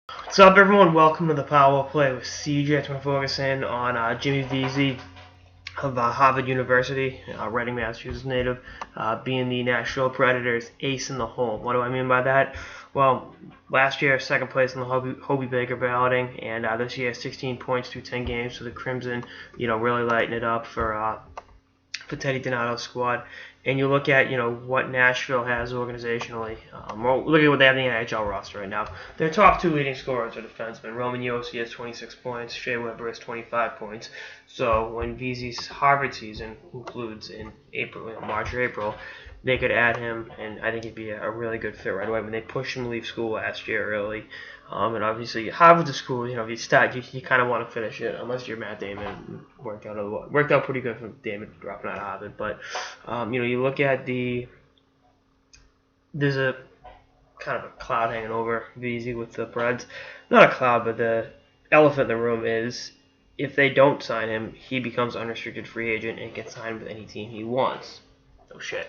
What's up, everyone? Welcome to the Power Play with CJ. I want to focus in on Jimmy Vesey of Harvard University, Reading, Massachusetts native, being the Nashville Predators' ace in the hole. What do I mean by that? Well, last year, second place in the Hobey Baker balloting, and this year, 16 points through 10 games. So the Crimson, really lighting it up for Teddy Donato's squad. And you look at what Nashville has organizationally. Look at what they have in the NHL roster right now. Their top two leading scorers are defensemen. Roman Josi has 26 points. Shea Weber has 25 points. So when Vesey's Harvard season concludes in March or April, they could add him, and I think he'd be a really good fit right away. When they pushed him to leave school last year early, and obviously Harvard's a school, if you start, you kind of want to finish it, unless you're Matt Damon. Worked out pretty good for Damon dropping out of Harvard, but you look at there's a kind of a cloud hanging over Vesey with the Preds. Not a cloud, but the elephant in the room is if they don't sign him, he becomes unrestricted free agent and can sign with any team he wants. Oh shit.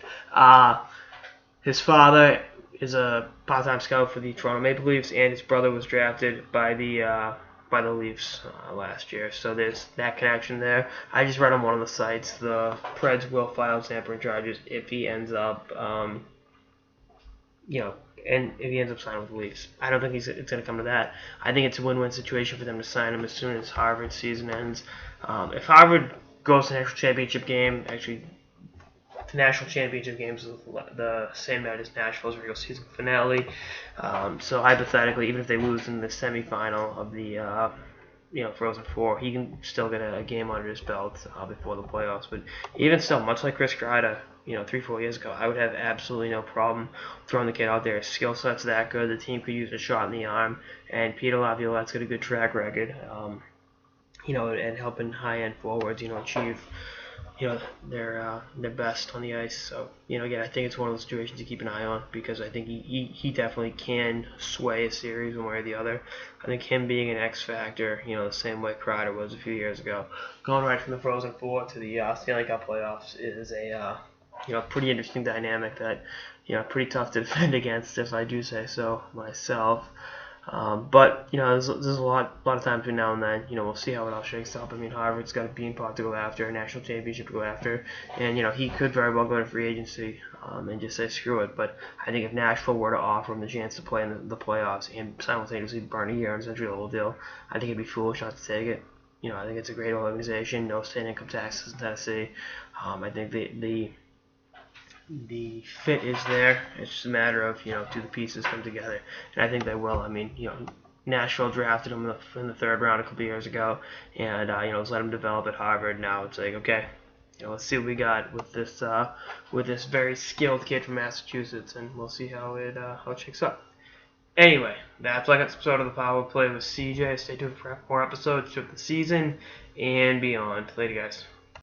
His father is a part-time scout for the Toronto Maple Leafs, and his brother was drafted by the Leafs last year. So there's that connection there. I just read on one of the sites the Preds will file tampering charges if he ends up, and if he ends up signing with the Leafs. I don't think it's going to come to that. I think it's a win-win situation for them to sign him as soon as Harvard's season ends. If Harvard goes to the national championship game, actually, the national championship games is the same night as Nashville's regular season finale. So hypothetically, even if they lose in the semifinal of the Frozen Four, he can still get a game under his belt before the playoffs. But even still, much like Chris Kreider, 3-4 years ago, I would have absolutely no problem throwing the kid out there. His skill set's that good. The team could use a shot in the arm, and Peter Laviolette's got a good track record. And helping high-end forwards, achieve their best on the ice. So again, I think it's one of those situations to keep an eye on because I think he definitely can sway a series one way or the other. I think him being an X factor, the same way Kreider was a few years ago, going right from the Frozen Four to the Stanley Cup playoffs is a pretty interesting dynamic that pretty tough to defend against if I do say so myself. But there's a lot of time between now and then. We'll see how it all shakes up. I mean, Harvard's got a bean pot to go after, a national championship to go after, and he could very well go to free agency and just say screw it. But I think if Nashville were to offer him the chance to play in the playoffs and simultaneously burn a year on his entry-level deal, I think it'd be foolish not to take it. I think it's a great organization. No state income taxes in Tennessee. I think the fit is there. It's just a matter of do the pieces come together, and I think they will. I mean, Nashville drafted him in the third round a couple years ago, and let's let him develop at Harvard. Now it's like okay, let's see what we got with this very skilled kid from Massachusetts, and we'll see how it shakes up. Anyway, that's like an episode of the Power Play with CJ. Stay tuned for more episodes throughout the season and beyond. Later, guys.